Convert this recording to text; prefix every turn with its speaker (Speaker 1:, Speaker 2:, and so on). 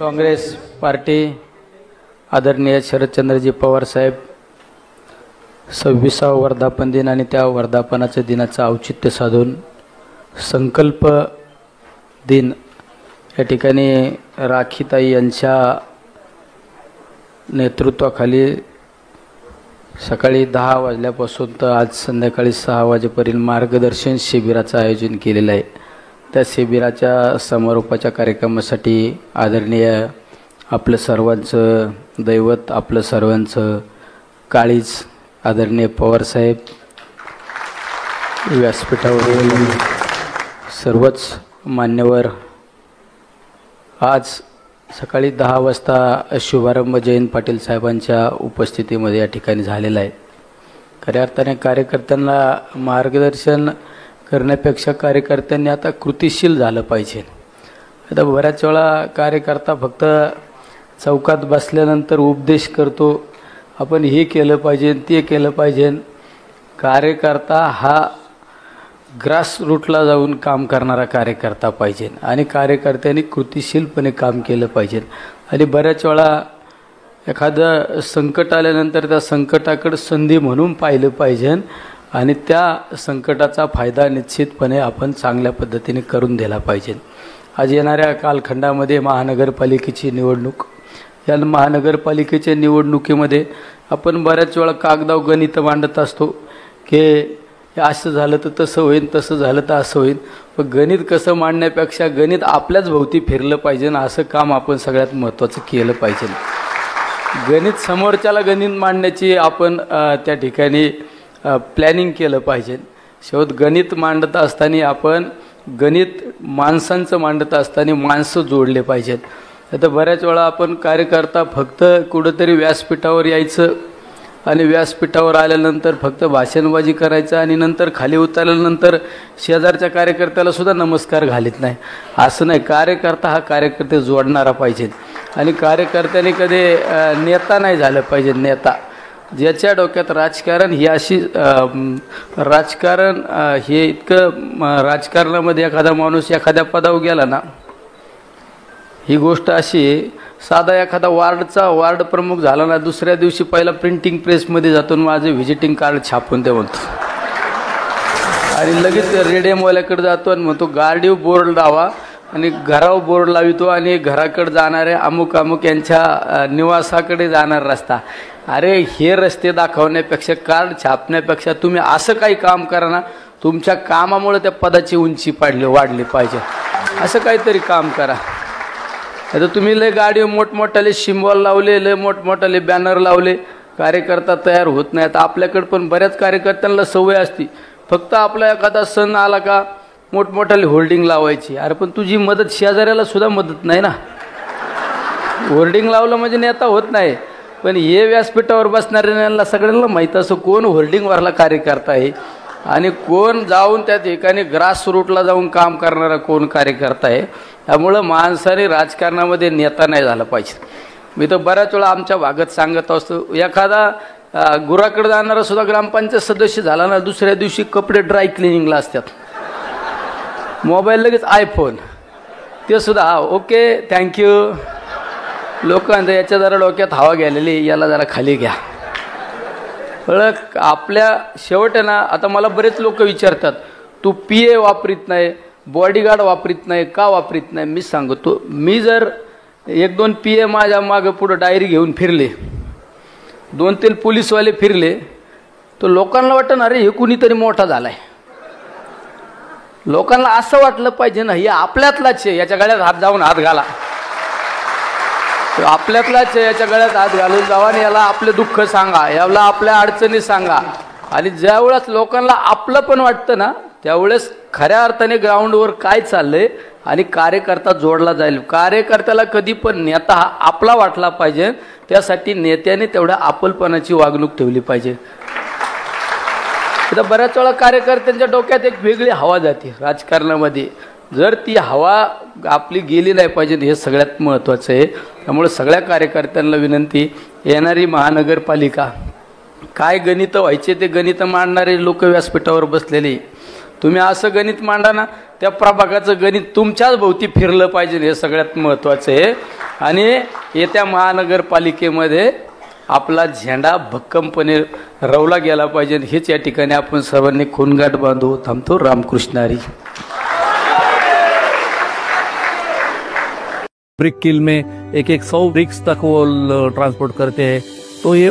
Speaker 1: Congress party आदरणीय शरदचंद्रजी पवार साहेब 26वा वर्धापन दिन आणि त्या वर्धापनाच्या दिनाचं औचित्य साधून संकल्प दिन या ठिकाणी राखीताई यांच्या नेतृत्वाखाली सकाळी 10 वाजल्यापासून तर आज संध्याकाळी 6 वाजेपर्यंत मार्गदर्शन शिबिराचं आयोजन केलेलं आहे। त्या शिबिराच्या समारोपाच्या कार्यक्रमासाठी आदरणीय आपलं सर्वांचं दैवत आपलं सर्वांचं काळीज आदरणीय पवार साहेब व्यासपीठावरील सर्वच मान्यवर आज सकाळी 10 वाजता शुभारंभ जयंत पाटील साहेबांच्या उपस्थितीमध्ये या ठिकाणी झालेला आहे। खऱ्या अर्थाने कार्यकर्त्यांना मार्गदर्शन करण्यापेक्षा कार्यकर्त्यांनी आता कृतिशील झालं पाहिजे। आता बऱ्याच वेळा कार्यकर्ता फक्त चौकात बसल्यानंतर उपदेश करतो, आपण हे केलं पाहिजे ते केलं पाहिजे। कार्यकर्ता हा ग्रास रूटला जाऊन काम करणारा कार्यकर्ता पाहिजे आणि कार्यकर्त्यांनी कृतिशीलपणे काम केलं पाहिजे। आणि बऱ्याच वेळा एखादं संकट आल्यानंतर त्या संकटाकडे संधी म्हणून पाहिलं पाहिजे आणि त्या संकटाचा फायदा निश्चितपणे आपण चांगल्या पद्धतीने करून दिला पाहिजे। आज येणाऱ्या कालखंडामध्ये महानगरपालिकेची निवडणूक, या महानगरपालिकेच्या निवडणुकीमध्ये आपण बऱ्याच वेळा कागदावर गणित मांडत असतो की असं झालं तर तसं होईल, तसं झालं तर असं होईल। पण गणित कसं मांडण्यापेक्षा गणित आपल्याच भोवती फिरलं पाहिजे आणि असं काम आपण सगळ्यात महत्त्वाचं केलं पाहिजे। गणित समोरच्याला गणित मांडण्याची आपण त्या ठिकाणी प्लॅनिंग केलं पाहिजे। शेवट गणित मांडत असताना आपण गणित माणसांचं मांडत असताना माणसं जोडले पाहिजेत। आता बऱ्याच वेळा आपण कार्यकर्ता फक्त कुठंतरी व्यासपीठावर यायचं आणि व्यासपीठावर आल्यानंतर फक्त भाषणबाजी करायचं आणि नंतर खाली उतरल्यानंतर शेजारच्या कार्यकर्त्याला सुद्धा नमस्कार घालीत नाही। असं नाही, कार्यकर्ता हा कार्यकर्ते जोडणारा पाहिजे आणि कार्यकर्त्याने कधी नेता नाही झालं पाहिजे। नेता ज्याच्या डोक्यात राजकारण ही अशी राजकारण हे इतकं राजकारणामध्ये एखादा माणूस एखाद्या पदावर गेला ना, ही गोष्ट अशी साधा एखादा वार्ड प्रमुख झाला ना, दुसऱ्या दिवशी पहिला प्रिंटिंग प्रेसमध्ये जातो माझे व्हिजिटिंग कार्ड छापून दे म्हणतो आणि लगेच रेडियमवाल्याकडे जातो आणि म्हणतो गाडीवर बोर्ड लावा आणि घरावर बोर्ड लावितो आणि घराकडे जाणारे अमुक अमुक यांच्या निवासाकडे जाणार रस्ता। अरे हे रस्ते दाखवण्यापेक्षा कार्ड छापण्यापेक्षा तुम्ही असं काही काम करा ना, तुमच्या कामामुळे त्या पदाची उंची वाढली पाहिजे, असं काहीतरी काम करा। आता तुम्ही लय गाडीवर मोठमोठाले सिम्बॉल लावले, लय मोठमोठाले बॅनर लावले, कार्यकर्ता तयार होत नाही। आता आपल्याकडे पण बऱ्याच कार्यकर्त्यांना सवय असती फक्त आपला एखादा सण आला का मोठमोठाले होल्डिंग लावायची। अरे पण तुझी मदत शेजाऱ्याला सुद्धा मदत नाही ना, होल्डिंग लावलं म्हणजे नेता होत नाही। पण हे व्यासपीठावर बसणाऱ्यांना सगळ्यांना माहीत असं कोण होल्डिंगवरला कार्यकर्ता आहे आणि कोण जाऊन त्या ठिकाणी ग्रास रूटला जाऊन काम करणारा कोण कार्यकर्ता आहे। त्यामुळं माणसाने राजकारणामध्ये नेता नाही झाला पाहिजे। मी तर बऱ्याच वेळा आमच्या भागात सांगत असतो, एखादा गुराकडे जाणारा सुद्धा ग्रामपंचायत सदस्य झाला ना, दुसऱ्या दिवशी कपडे ड्राय क्लिनिंगला असतात, मोबाईल लगेच आयफोन, ते सुद्धा ओके थँक्यू। लोकांचं याच्या जरा डोक्यात हवा गेलेली, याला जरा खाली घ्या। आपल्या शेवट आहे ना, आता मला बरेच लोक विचारतात तू PA वापरीत नाही, बॉडीगार्ड वापरीत नाही, का वापरीत नाही? मी सांगतो, मी जर 1-2 PA माझ्या मागं पुढं डायरी घेऊन फिरले, 2-3 पोलीसवाले फिरले, तर लोकांना वाटतं ना अरे हे कुणीतरी मोठा झालाय। लोकांना असं वाटलं पाहिजे ना हे आपल्यातलाच आहे, याच्या गळ्यात हात जाऊन हात घाला, आपल्यातलाच आहे, याच्या गळ्यात हात घालून जावा आणि याला आपले दुःख सांगा, याला आपल्या अडचणी सांगा। आणि ज्यावेळेस लोकांना आपलं पण वाटतं ना, त्यावेळेस खऱ्या अर्थाने ग्राउंडवर काय चाललंय आणि कार्यकर्ता जोडला जाईल। कार्यकर्त्याला कधी पण नेता हा आपला वाटला पाहिजे, त्यासाठी नेत्याने तेवढ्या आपलपणाची वागणूक ठेवली पाहिजे। आता बऱ्याच वेळा कार्यकर्त्यांच्या डोक्यात एक वेगळी हवा जाते राजकारणामध्ये, जर ती हवा आपली गेली नाही पाहिजे, हे सगळ्यात महत्त्वाचं आहे। त्यामुळे सगळ्या कार्यकर्त्यांना विनंती, येणारी महानगरपालिका काय गणित व्हायचे ते गणित मांडणारे लोक व्यासपीठावर बसलेले, तुम्ही असं गणित मांडा ना, त्या प्रभागाचं गणित तुमच्याच भोवती फिरलं पाहिजे, हे सगळ्यात महत्त्वाचं आहे। आणि येत्या महानगरपालिकेमध्ये आपला झेंडा भक्कमपणे रवला गेला पाहिजे, हेच या ठिकाणी आपण सर्वांनी खूनगाठ बांधू. थांबतो. रामकृष्ण हरी.
Speaker 2: ब्रिक किल में एक 100 ब्रिक्स तक वो ट्रांसपोर्ट करते हैं, तो ये